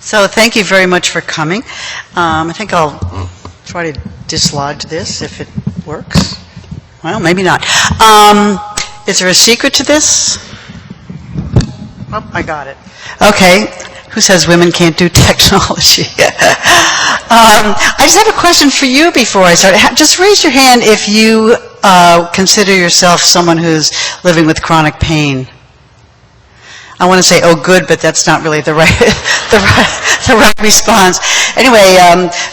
So thank you very much for coming. I think I'll try to dislodge this if it works. Well, maybe not. Is there a secret to this? Oh, I got it. Okay. Who says women can't do technology? I just have a question for you before I start. Just raise your hand if you consider yourself someone who's living with chronic pain. I want to say, oh, good, but that's not really the right, the right response. Anyway,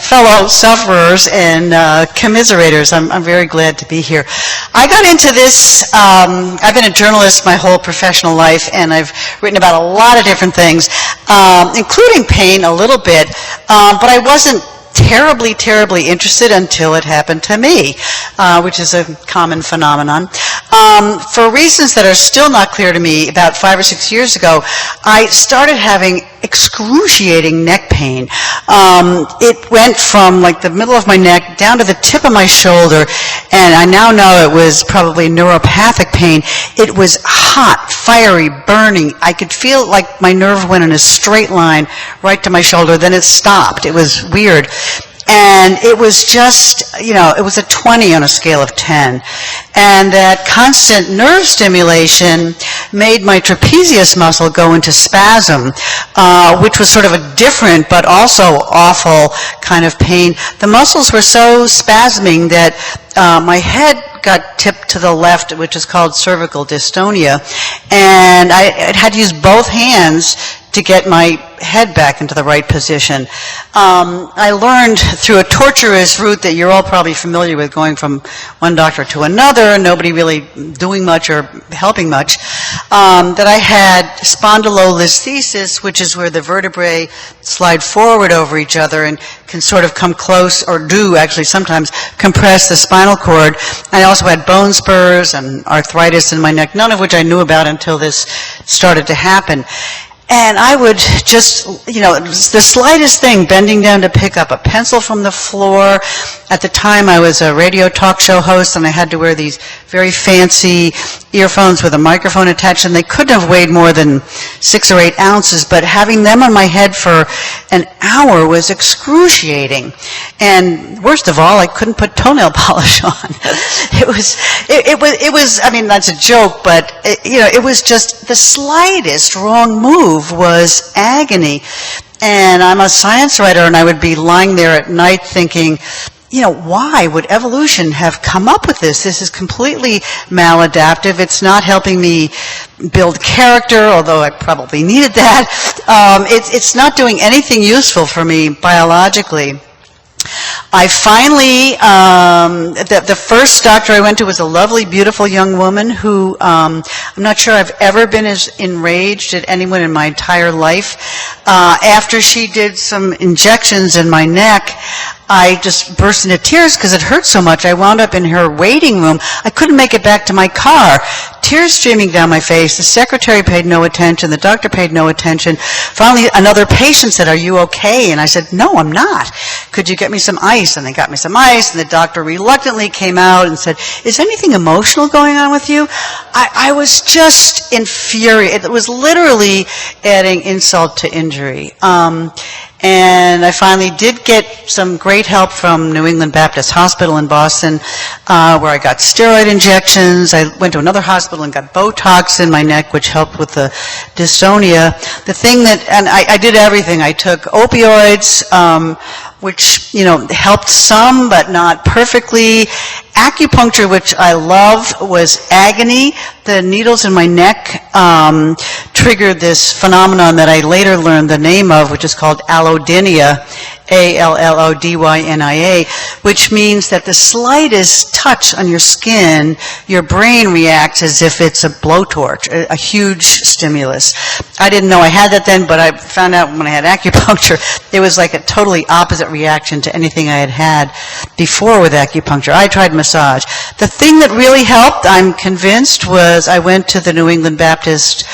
fellow sufferers and commiserators, I'm very glad to be here. I got into this, I've been a journalist my whole professional life, and I've written about a lot of different things, including pain a little bit, but I wasn't terribly interested until it happened to me, which is a common phenomenon. For reasons that are still not clear to me, about 5 or 6 years ago, I started having excruciating neck pain. It went from like the middle of my neck down to the tip of my shoulder, and I now know it was probably neuropathic pain. It was hot, fiery, burning. I could feel like my nerve went in a straight line right to my shoulder, then it stopped. It was weird. And it was just, it was a 20 on a scale of 10. And that constant nerve stimulation made my trapezius muscle go into spasm, which was sort of a different but also awful kind of pain. The muscles were so spasming that my head got tipped to the left, which is called cervical dystonia, and I had to use both hands to get my head back into the right position. I learned through a torturous route that you're all probably familiar with, going from one doctor to another, nobody really doing much or helping much, that I had spondylolisthesis, which is where the vertebrae slide forward over each other and can sort of come close, or do actually sometimes compress the spinal cord. I also had bone spurs and arthritis in my neck, none of which I knew about until this started to happen. And I would just, the slightest thing, bending down to pick up a pencil from the floor. At the time, I was a radio talk show host, and I had to wear these very fancy earphones with a microphone attached, and they couldn't have weighed more than 6 or 8 ounces, but having them on my head for an hour was excruciating. And worst of all, I couldn't put toenail polish on. It was, I mean, that's a joke, but, it was just the slightest wrong move was agony. And I'm a science writer, and I would be lying there at night thinking, why would evolution have come up with this? This is completely maladaptive. It's not helping me build character, although I probably needed that. It's not doing anything useful for me biologically. I finally, the first doctor I went to was a lovely, beautiful young woman who, I'm not sure I've ever been as enraged at anyone in my entire life. After she did some injections in my neck, I just burst into tears because it hurt so much. I wound up in her waiting room. I couldn't make it back to my car. Tears streaming down my face. The secretary paid no attention. The doctor paid no attention. Finally, another patient said, "Are you okay?" And I said, "No, I'm not. Could you get me some ice?" And they got me some ice, and the doctor reluctantly came out and said, "Is anything emotional going on with you?" I was just infuriated. It was literally adding insult to injury. And I finally did get some great help from New England Baptist Hospital in Boston, where I got steroid injections. I went to another hospital and got Botox in my neck, which helped with the dystonia. The thing that, and I did everything. I took opioids, which, helped some, but not perfectly. Acupuncture, which I love, was agony. The needles in my neck triggered this phenomenon that I later learned the name of, which is called allodynia, A-L-L-O-D-Y-N-I-A, which means that the slightest touch on your skin, your brain reacts as if it's a blowtorch, a huge stimulus. I didn't know I had that then, but I found out when I had acupuncture, it was like a totally opposite reaction to anything I had had before with acupuncture. I tried massage. The thing that really helped, I'm convinced, was I went to the New England Baptist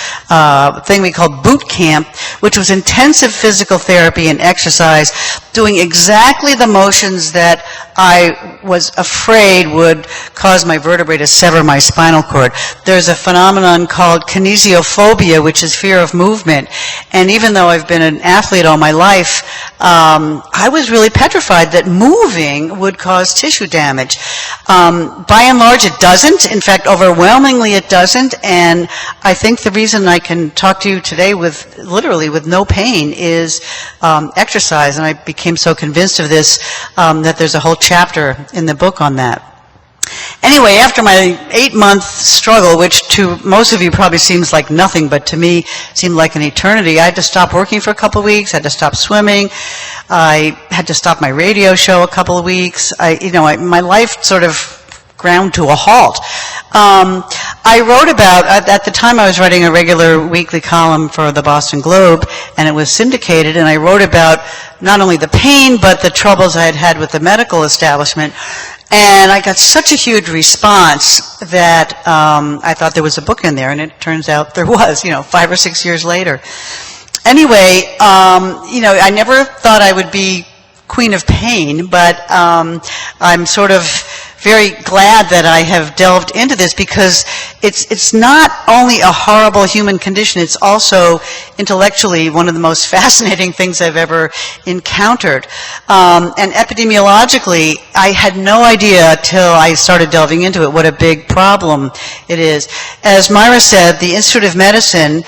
thing we called boot camp, which was intensive physical therapy and exercise. doing exactly the motions that I was afraid would cause my vertebrae to sever my spinal cord. There's a phenomenon called kinesiophobia, which is fear of movement. And even though I've been an athlete all my life, I was really petrified that moving would cause tissue damage. By and large, it doesn't. In fact, overwhelmingly, it doesn't. And I think the reason I can talk to you today with literally with no pain is exercise. And I became so convinced of this that there's a whole chapter in the book on that. Anyway, after my 8-month struggle, which to most of you probably seems like nothing, but to me seemed like an eternity, I had to stop working for a couple of weeks, had to stop swimming, I had to stop my radio show a couple of weeks. My life sort of ground to a halt. I wrote about, at the time I was writing a regular weekly column for the Boston Globe, and it was syndicated, and I wrote about not only the pain, but the troubles I had had with the medical establishment. And I got such a huge response that I thought there was a book in there, and it turns out there was, 5 or 6 years later. Anyway, I never thought I would be Queen of Pain, but I'm sort of very glad that I have delved into this because it's not only a horrible human condition, it's also intellectually one of the most fascinating things I've ever encountered. And epidemiologically, I had no idea till I started delving into it what a big problem it is. As Myra said, the Institute of Medicine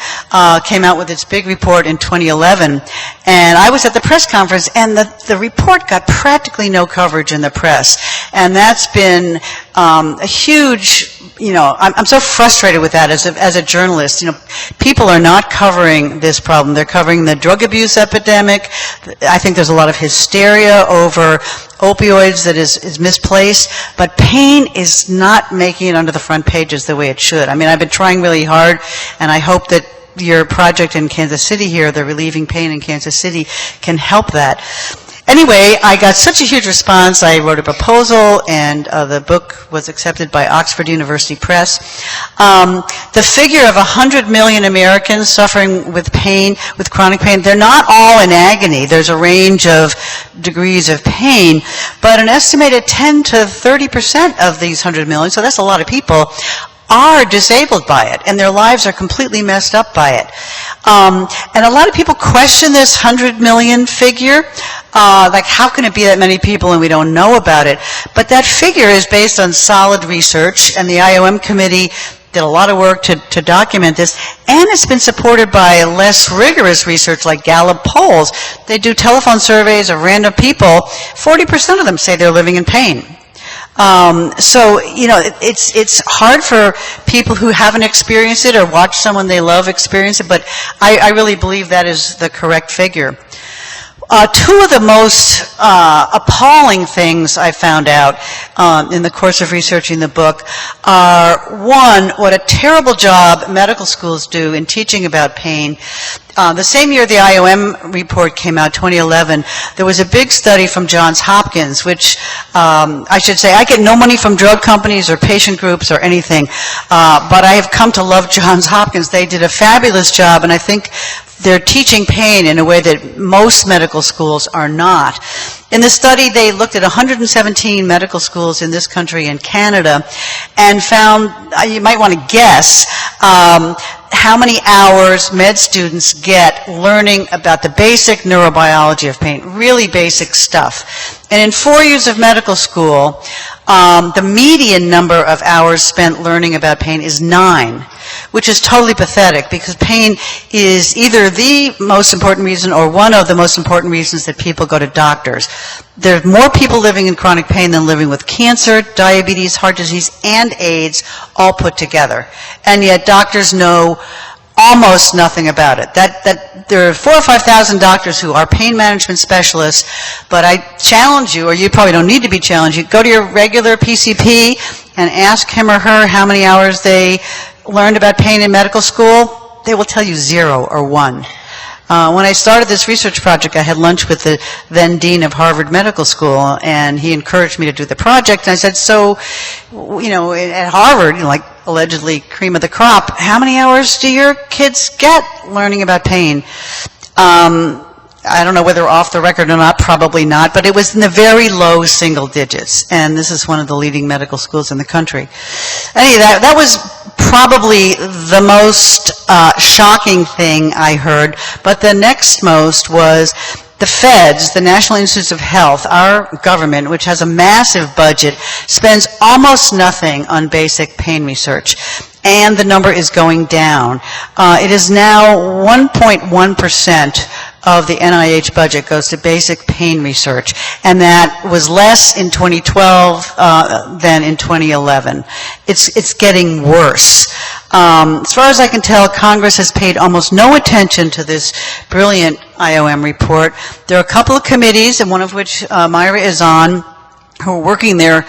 came out with its big report in 2011, and I was at the press conference, and the report got practically no coverage in the press. And that's been a huge, I'm so frustrated with that as a journalist. People are not covering this problem. They're covering the drug abuse epidemic. I think there's a lot of hysteria over opioids that is misplaced, but pain is not making it onto the front pages the way it should. I mean, I've been trying really hard, and I hope that your project in Kansas City here, the Relieving Pain in Kansas City, can help that. Anyway, I got such a huge response, I wrote a proposal, and the book was accepted by Oxford University Press. The figure of 100 million Americans suffering with pain, with chronic pain, they're not all in agony. There's a range of degrees of pain, but an estimated 10 to 30% of these 100 million, so that's a lot of people, are disabled by it, and their lives are completely messed up by it. And a lot of people question this 100 million figure, like how can it be that many people and we don't know about it? But that figure is based on solid research, and the IOM committee did a lot of work to document this, and it's been supported by less rigorous research like Gallup polls. They do telephone surveys of random people. 40% of them say they're living in pain. So, it's hard for people who haven't experienced it or watch someone they love experience it, but I really believe that is the correct figure. Two of the most appalling things I found out in the course of researching the book are, one, what a terrible job medical schools do in teaching about pain. The same year the IOM report came out, 2011, there was a big study from Johns Hopkins, which I should say, I get no money from drug companies or patient groups or anything, but I have come to love Johns Hopkins. They did a fabulous job, and I think they're teaching pain in a way that most medical schools are not. In the study, they looked at 117 medical schools in this country and Canada and found, you might want to guess, how many hours med students get learning about the basic neurobiology of pain, really basic stuff. And in 4 years of medical school, the median number of hours spent learning about pain is 9, which is totally pathetic because pain is either the most important reason or one of the most important reasons that people go to doctors. There's more people living in chronic pain than living with cancer, diabetes, heart disease, and AIDS all put together. And yet doctors know almost nothing about it. There are 4,000 or 5,000 doctors who are pain management specialists, but I challenge you, or you probably don't need to be challenged, you go to your regular PCP and ask him or her how many hours they learned about pain in medical school. They will tell you 0 or 1. When I started this research project, I had lunch with the then dean of Harvard Medical School, and he encouraged me to do the project. And I said, so, at Harvard, like allegedly cream of the crop, how many hours do your kids get learning about pain? I don't know whether off the record or not, probably not, but it was in the very low single digits, and this is one of the leading medical schools in the country. Anyway, that was probably the most shocking thing I heard, but the next most was the feds, the National Institutes of Health, our government, which has a massive budget, spends almost nothing on basic pain research, and the number is going down. It is now 1.1% of the NIH budget goes to basic pain research, and that was less in 2012 than in 2011. It's getting worse. As far as I can tell, Congress has paid almost no attention to this brilliant IOM report. There are a couple of committees, and one of which Myra is on, who are working their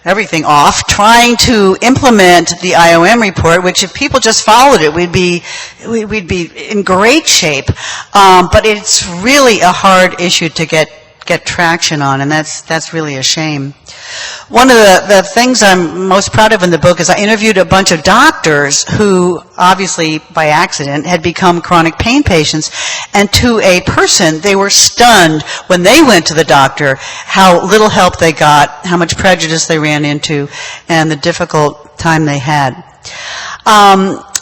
everything off, trying to implement the IOM report, which if people just followed it, we'd be in great shape. But it's really a hard issue to get traction on, and that's really a shame. One of the things I'm most proud of in the book is I interviewed a bunch of doctors who, obviously by accident, had become chronic pain patients, and to a person, they were stunned when they went to the doctor how little help they got, how much prejudice they ran into, and the difficult time they had.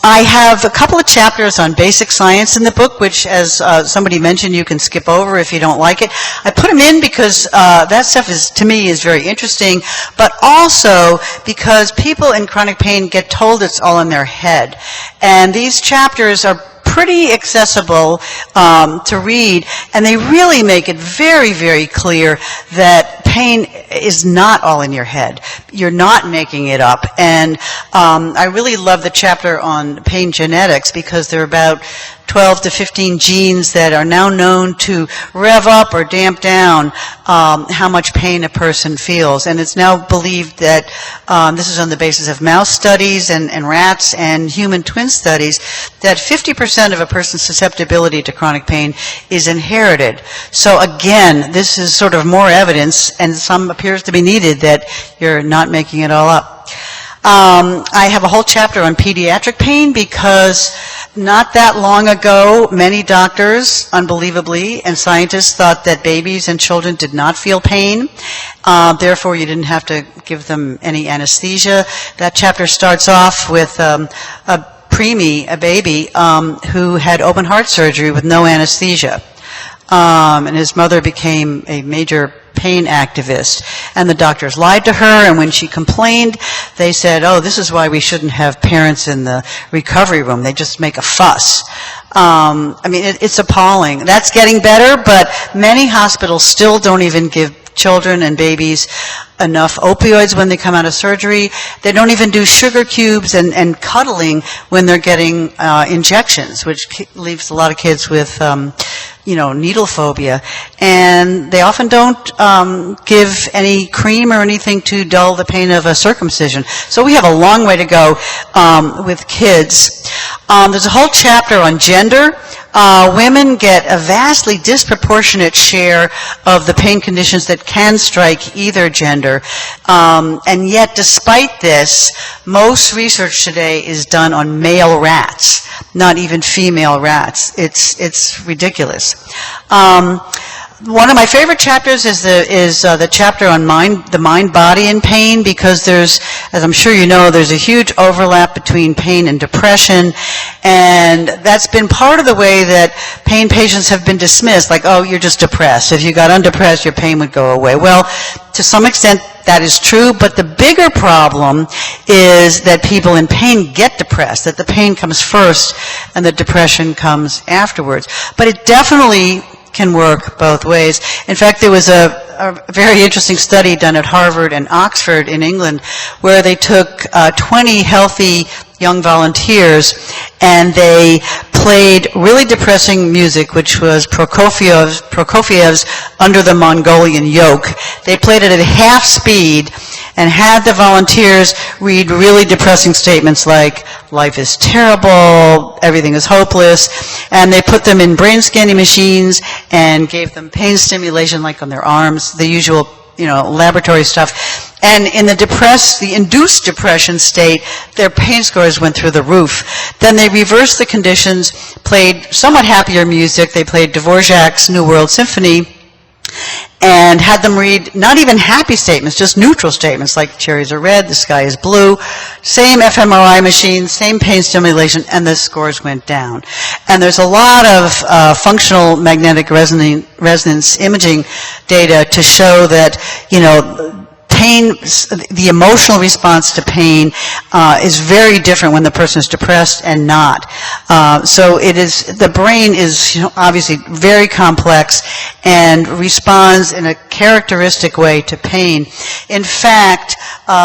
I have a couple of chapters on basic science in the book, which, as somebody mentioned, you can skip over if you don't like it. I put them in because that stuff is, to me, is very interesting, but also because people in chronic pain get told it's all in their head. And these chapters are pretty accessible to read, and they really make it very, very clear that pain is not all in your head. You're not making it up. And I really love the chapter on pain genetics because there are about 12 to 15 genes that are now known to rev up or damp down how much pain a person feels. And it's now believed that this is on the basis of mouse studies and rats and human twin studies, that 50% of a person's susceptibility to chronic pain is inherited. So again, this is sort of more evidence, and some appears to be needed, that you're not making it all up. I have a whole chapter on pediatric pain because not that long ago, many doctors, unbelievably, and scientists thought that babies and children did not feel pain. Therefore, you didn't have to give them any anesthesia. That chapter starts off with a preemie, a baby, who had open heart surgery with no anesthesia. And his mother became a major pain activist, and the doctors lied to her, and when she complained, they said, oh, this is why we shouldn't have parents in the recovery room. They just make a fuss. I mean, it's appalling. That's getting better, but many hospitals still don't even give children and babies enough opioids when they come out of surgery. They don't even do sugar cubes and cuddling when they're getting injections, which leaves a lot of kids with needle phobia. And they often don't give any cream or anything to dull the pain of a circumcision. So we have a long way to go with kids. There's a whole chapter on gender. Women get a vastly disproportionate share of the pain conditions that can strike either gender. And yet, despite this, most research today is done on male rats, not even female rats. It's ridiculous. One of my favorite chapters is the chapter on the mind, body, and pain, because there's, as I'm sure you know, there's a huge overlap between pain and depression, and that's been part of the way that pain patients have been dismissed, like, oh, you're just depressed. If you got undepressed, your pain would go away. Well, to some extent, that is true, but the bigger problem is that people in pain get depressed, that the pain comes first and the depression comes afterwards. But it definitely can work both ways. In fact, there was a very interesting study done at Harvard and Oxford in England where they took 20 healthy young volunteers and they played really depressing music, which was Prokofiev's Under the Mongolian Yoke. They played it at half speed and had the volunteers read really depressing statements like, life is terrible, everything is hopeless, and they put them in brain scanning machines and gave them pain stimulation like on their arms, the usual, laboratory stuff. And in the induced depression state, their pain scores went through the roof. Then they reversed the conditions, played somewhat happier music. They played Dvorak's New World Symphony, and had them read not even happy statements, just neutral statements like cherries are red, the sky is blue, same fMRI machine, same pain stimulation, and the scores went down. And there's a lot of functional magnetic resonance imaging data to show that, pain, the emotional response to pain is very different when the person is depressed and not. So the brain is obviously very complex and responds in a characteristic way to pain. In fact,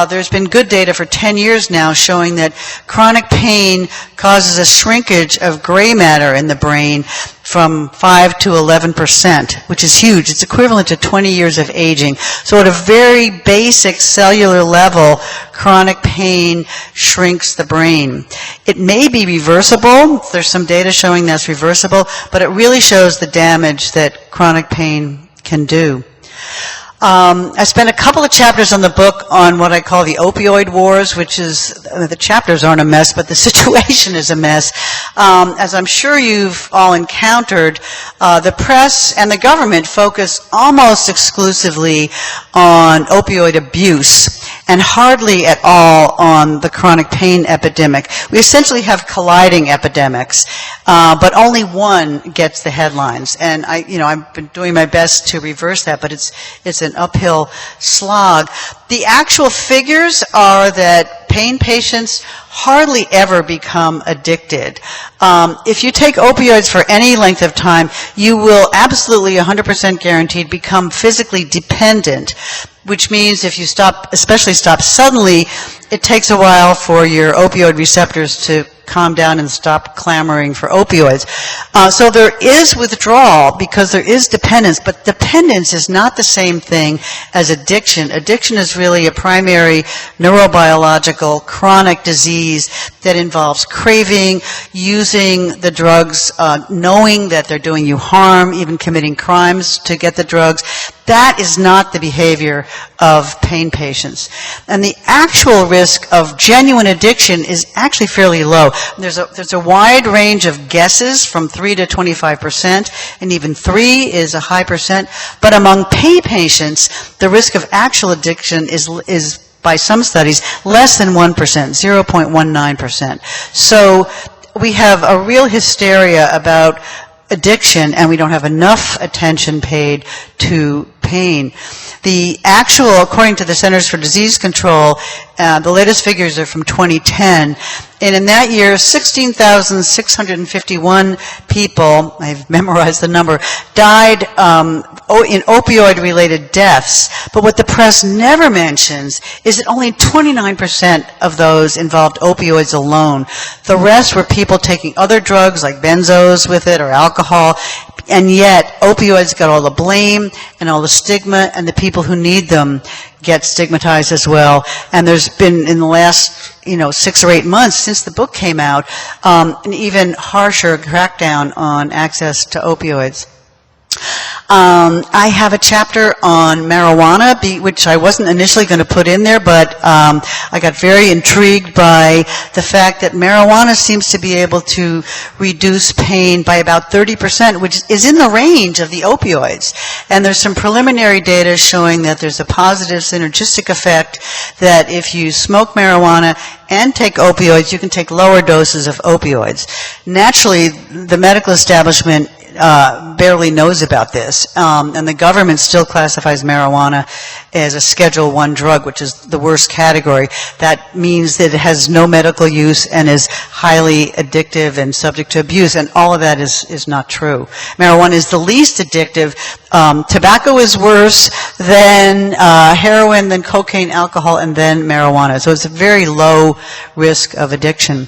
there's been good data for 10 years now showing that chronic pain causes a shrinkage of gray matter in the brain from 5 to 11%, which is huge. It's equivalent to 20 years of aging. So at a very basic cellular level, chronic pain shrinks the brain. It may be reversible. There's some data showing that's reversible, but it really shows the damage that chronic pain can do. I spent a couple of chapters on the book on what I call the opioid wars, which is, the chapters aren't a mess, but the situation is a mess. As I'm sure you've all encountered, the press and the government focus almost exclusively on opioid abuse and hardly at all on the chronic pain epidemic. We essentially have colliding epidemics, but only one gets the headlines. And I've been doing my best to reverse that, but it's an uphill slog. The actual figures are that pain patients hardly ever become addicted. If you take opioids for any length of time, you will absolutely 100% guaranteed become physically dependent, which means if you especially stop suddenly, it takes a while for your opioid receptors to calm down and stop clamoring for opioids. So there is withdrawal because there is dependence, but dependence is not the same thing as addiction. Addiction is really a primary neurobiological chronic disease that involves craving, using the drugs, knowing that they're doing you harm, even committing crimes to get the drugs. That is not the behavior of pain patients. And the actual risk of genuine addiction is actually fairly low. There's a wide range of guesses from 3 to 25%, and even 3 is a high percent. But among pain patients, the risk of actual addiction is by some studies, less than 1%, 0.19%. So we have a real hysteria about addiction, and we don't have enough attention paid to pain. The actual, according to the Centers for Disease Control, the latest figures are from 2010, and in that year, 16,651 people, I've memorized the number, died in opioid-related deaths. But what the press never mentions is that only 29% of those involved opioids alone. The rest were people taking other drugs like benzos with it or alcohol, and yet opioids got all the blame and all the stigma, and the people who need them get stigmatized as well. And there's been, in the last 6 or 8 months since the book came out, an even harsher crackdown on access to opioids. I have a chapter on marijuana, which I wasn't initially going to put in there, but I got very intrigued by the fact that marijuana seems to be able to reduce pain by about 30%, which is in the range of the opioids. And there's some preliminary data showing that there's a positive synergistic effect, that if you smoke marijuana and take opioids, you can take lower doses of opioids. Naturally, the medical establishment barely knows about this, and the government still classifies marijuana as a Schedule I drug, which is the worst category. That means that it has no medical use and is highly addictive and subject to abuse, and all of that is not true. Marijuana is the least addictive. Tobacco is worse, then heroin, then cocaine, alcohol, and then marijuana. So it's a very low risk of addiction.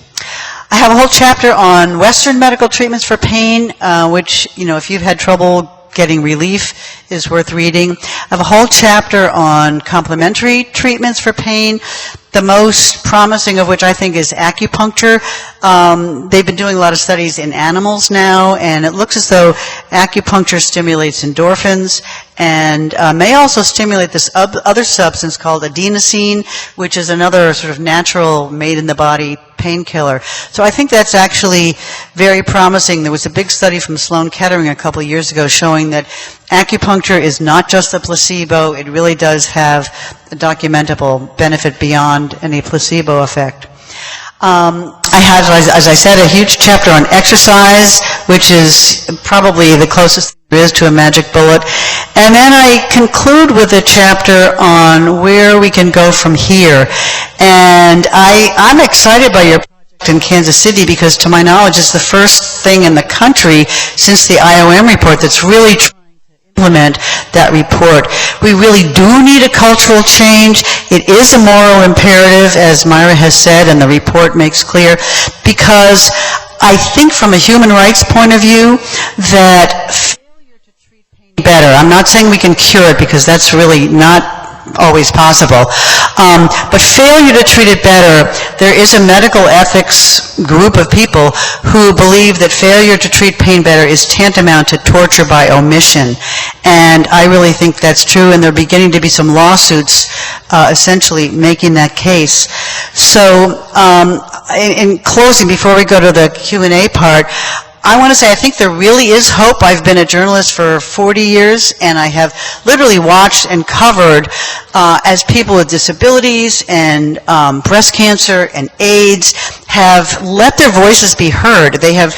I have a whole chapter on Western medical treatments for pain, which, if you've had trouble getting relief is worth reading. I have a whole chapter on complementary treatments for pain, the most promising of which I think is acupuncture. They've been doing a lot of studies in animals now, and it looks as though acupuncture stimulates endorphins and may also stimulate this other substance called adenosine, which is another sort of natural, made-in-the-body painkiller. So I think that's actually very promising. There was a big study from Sloan Kettering a couple of years ago showing that acupuncture is not just a placebo. It really does have a documentable benefit beyond any placebo effect. I have, as I said, a huge chapter on exercise, which is probably the closest there is to a magic bullet. And then I conclude with a chapter on where we can go from here. And I'm excited by your project in Kansas City because, to my knowledge, it's the first thing in the country since the IOM report that's really implement that report. We really do need a cultural change. It is a moral imperative, as Myra has said, and the report makes clear, because I think from a human rights point of view that failure to treat pain better, I'm not saying we can cure it because that's really not always possible, but failure to treat it better, there is a medical ethics group of people who believe that failure to treat pain better is tantamount to torture by omission. And I really think that's true, and there are beginning to be some lawsuits essentially making that case. So in closing, before we go to the Q&A part, I want to say I think there really is hope. I've been a journalist for 40 years, and I have literally watched and covered as people with disabilities and breast cancer and AIDS have let their voices be heard. They have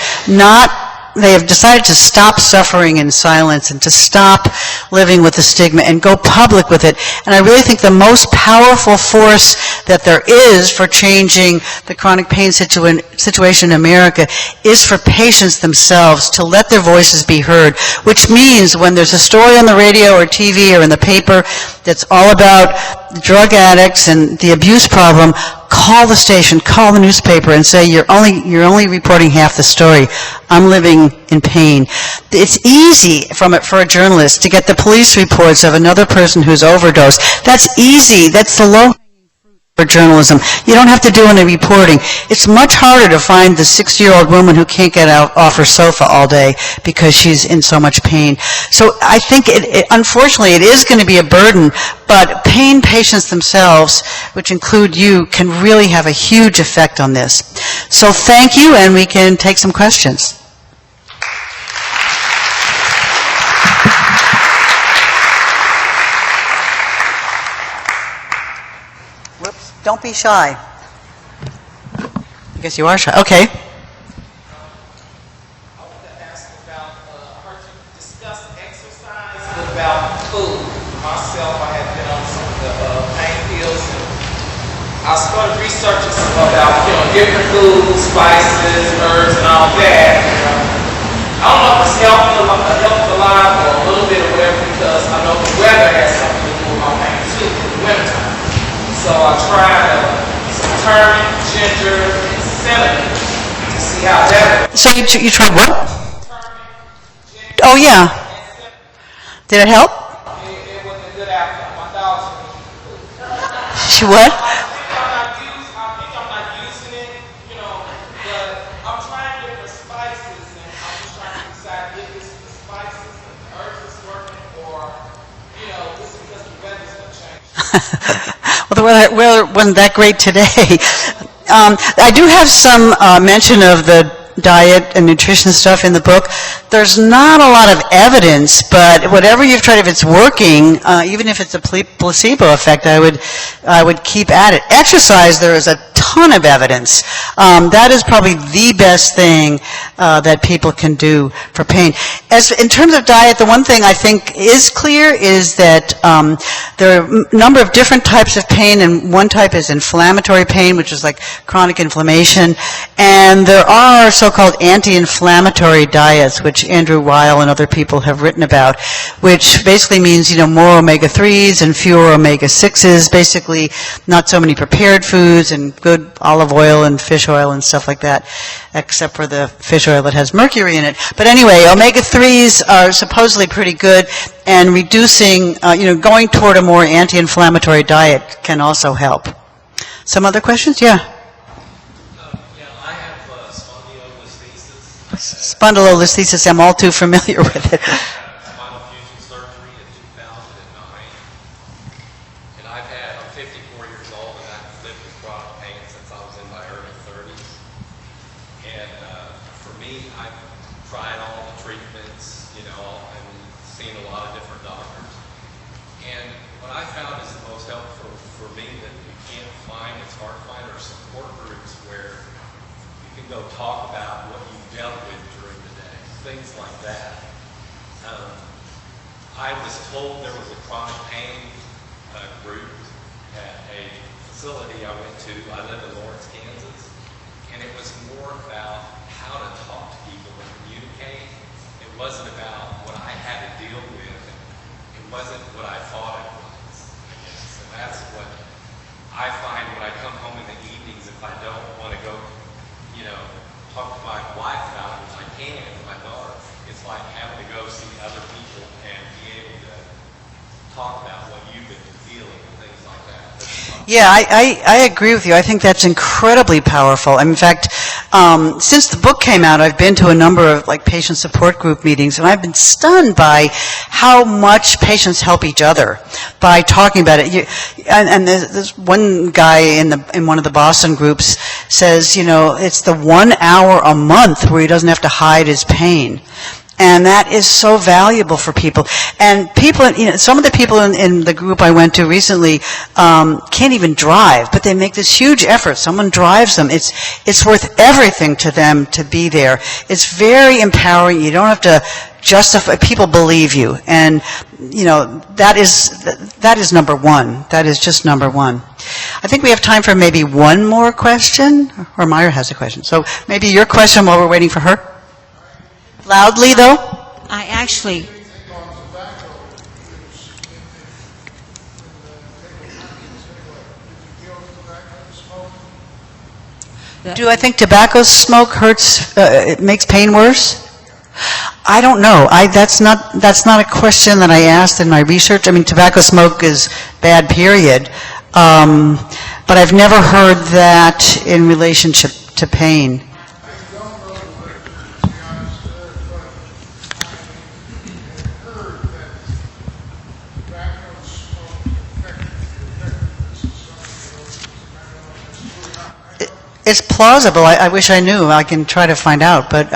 decided to stop suffering in silence and to stop living with the stigma and go public with it. And I really think the most powerful force that there is for changing the chronic pain situation in America is for patients themselves to let their voices be heard, which means when there's a story on the radio or TV or in the paper that's all about drug addicts and the abuse problem, call the station, call the newspaper, and say, you're only reporting half the story. I'm living in pain. It's easy for a journalist to get the police reports of another person who's overdosed. That's easy. That's the low-hanging fruit for journalism. You don't have to do any reporting. It's much harder to find the 60-year-old woman who can't get out off her sofa all day because she's in so much pain. So I think, unfortunately, it is going to be a burden, but pain patients themselves, which include you, can really have a huge effect on this. So thank you, and we can take some questions. Whoops, don't be shy. I guess you are shy. Okay. About food. Myself, I had been on some of the pain pills, and I started researching about different foods, spices, herbs, and all that. I don't know if it's helped a lot or a little bit or whatever, because I know the weather has something to do with my pain too in the wintertime. So I tried some turmeric, ginger, and cinnamon to see how that works. So you tried what? Oh yeah. Did it help? It was a good outcome. My dog's She what? I think I'm not using it, but I'm trying different spices, and I'm just trying to decide if it's the spices and the herbs that's working, or, just because the weather's going to change. Well, the weather wasn't that great today. I do have some mention of the diet and nutrition stuff in the book. There's not a lot of evidence, but whatever you've tried, if it's working, even if it's a placebo effect, I would keep at it. Exercise, there is a ton of evidence. That is probably the best thing that people can do for pain. In terms of diet, the one thing I think is clear is that there are a number of different types of pain, and one type is inflammatory pain, which is like chronic inflammation, and there are so-called anti-inflammatory diets, which Andrew Weil and other people have written about, which basically means, more omega-3s and fewer omega-6s, basically not so many prepared foods and good good olive oil and fish oil and stuff like that, except for the fish oil that has mercury in it. But anyway, omega-3s are supposedly pretty good, and reducing, going toward a more anti-inflammatory diet can also help. Some other questions? Yeah. I have spondylolisthesis. Spondylolisthesis, I'm all too familiar with it. Spinal fusion surgery in 2009. And I'm 54 years old, and I've lived with chronic pain since I was in my early 30s. And for me, I've tried all the treatments, and seen a lot of different doctors. And what I found is the most helpful for me that you can't find, it's hard to find, are support groups where you can go talk about what you've dealt with during the day, things like that. I was told there was a chronic pain group at a facility I went to. I live in Lawrence, Kansas, and it was more about how to talk to people and communicate. It wasn't about what I had to deal with. It wasn't what I thought it was, I guess. And that's what I find when I come home in the evenings, if I don't want to go, talk to my wife about it, which I can, with my daughter, it's like having to go see other people and be able to talk about what you've been feeling and things like that. Yeah, I agree with you. I think that's incredibly powerful. In fact, since the book came out, I've been to a number of patient support group meetings, and I've been stunned by how much patients help each other by talking about it. And there's one guy in one of the Boston groups says, it's the 1 hour a month where he doesn't have to hide his pain. And that is so valuable for people. And people, some of the people in the group I went to recently can't even drive, but they make this huge effort. Someone drives them. It's worth everything to them to be there. It's very empowering. You don't have to justify. People believe you, and that is number one. That is just number one. I think we have time for maybe one more question, or Myra has a question. So maybe your question while we're waiting for her. Loudly, though? I actually... Do I think tobacco smoke hurts, it makes pain worse? I don't know. That's not a question that I asked in my research. I mean, tobacco smoke is bad, period. But I've never heard that in relationship to pain. It's plausible. I wish I knew. I can try to find out, but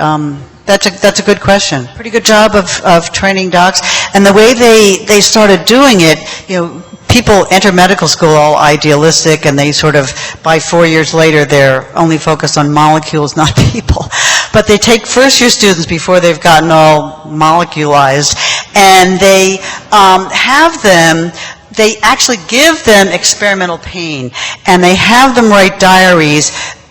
that's a good question. Pretty good job of training docs. And the way they started doing it, people enter medical school all idealistic, and they sort of, by 4 years later, they're only focused on molecules, not people. But they take first-year students before they've gotten all molecularized, and they have them. They actually give them experimental pain, and they have them write diaries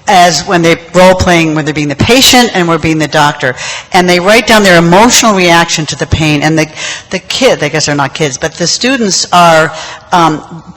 as when they're role-playing, when they're being the patient and we're being the doctor. And they write down their emotional reaction to the pain. And the kid, I guess they're not kids, but the students are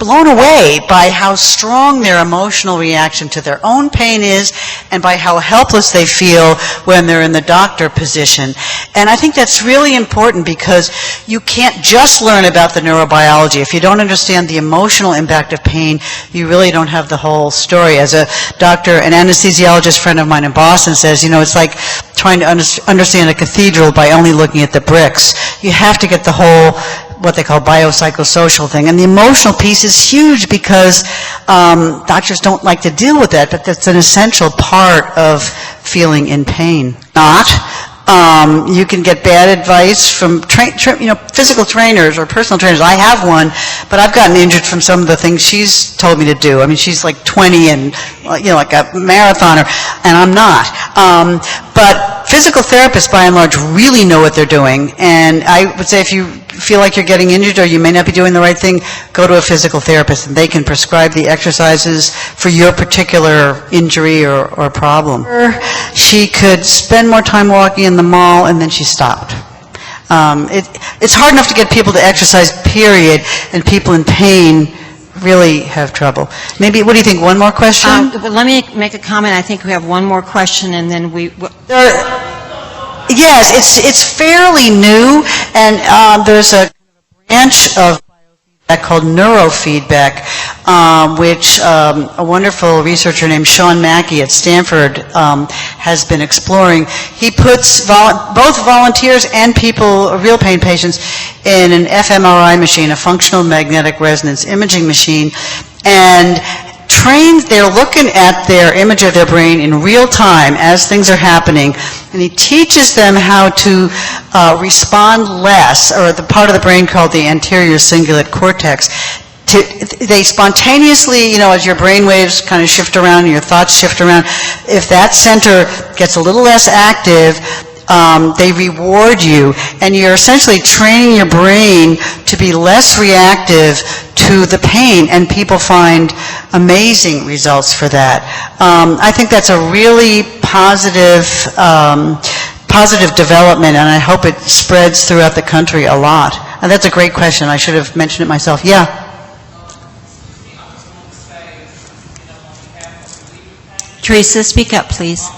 blown away by how strong their emotional reaction to their own pain is, and by how helpless they feel when they're in the doctor position. And I think that's really important, because you can't just learn about the neurobiology. If you don't understand the emotional impact of pain, you really don't have the whole story. As a doctor, an anesthesiologist friend of mine in Boston says, it's like trying to understand a cathedral by only looking at the bricks. You have to get the whole, what they call biopsychosocial thing. And the emotional piece is huge, because doctors don't like to deal with that, but that's an essential part of feeling in pain. You can get bad advice from physical trainers or personal trainers. I have one, but I've gotten injured from some of the things she's told me to do. I mean, she's like 20 and like a marathoner, and I'm not. But physical therapists, by and large, really know what they're doing. And I would say, if you feel like you're getting injured or you may not be doing the right thing, go to a physical therapist, and they can prescribe the exercises for your particular injury or problem. She could spend more time walking in the mall, and then she stopped. It's hard enough to get people to exercise, period, and people in pain really have trouble. Maybe, what do you think, one more question? But let me make a comment. I think we have one more question, and then Yes, it's fairly new, and there's a branch of biofeedback called neurofeedback, which a wonderful researcher named Sean Mackey at Stanford has been exploring. He puts both volunteers and people, real pain patients, in an fMRI machine, a functional magnetic resonance imaging machine, and they're looking at their image of their brain in real time as things are happening, and he teaches them how to respond less, or the part of the brain called the anterior cingulate cortex. They spontaneously, as your brain waves kind of shift around and your thoughts shift around, if that center gets a little less active, they reward you, and you're essentially training your brain to be less reactive to the pain, and people find amazing results for that. I think that's a really positive development, and I hope it spreads throughout the country a lot. And that's a great question. I should have mentioned it myself. Yeah. Teresa, speak up, please.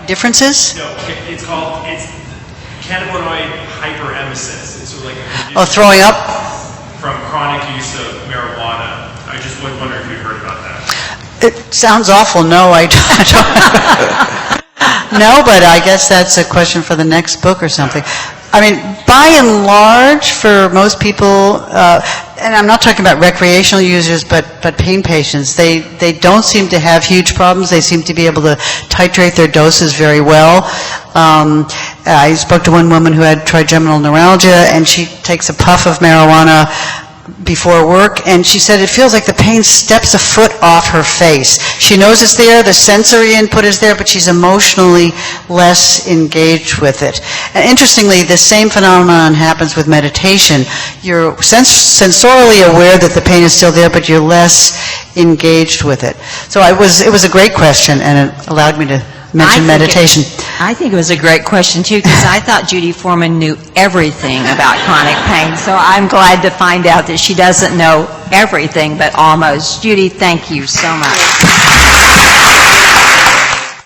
Differences? No, it's cannabinoid hyperemesis. It's sort of like a condition throwing up? From chronic use of marijuana. I just wonder if you've heard about that. It sounds awful. No, I don't. No, but I guess that's a question for the next book or something. I mean, by and large, for most people, and I'm not talking about recreational users, but pain patients, they don't seem to have huge problems. They seem to be able to titrate their doses very well. I spoke to one woman who had trigeminal neuralgia, and she takes a puff of marijuana before work, and she said it feels like the pain steps a foot off her face. She knows it's there, the sensory input is there, but she's emotionally less engaged with it. And interestingly, the same phenomenon happens with meditation. You're sensorially aware that the pain is still there, but you're less engaged with it. So it was a great question, and it allowed me to mention meditation. I think it was a great question, too, because I thought Judy Foreman knew everything about chronic pain, so I'm glad to find out that she doesn't know everything, but almost. Judy, thank you so much.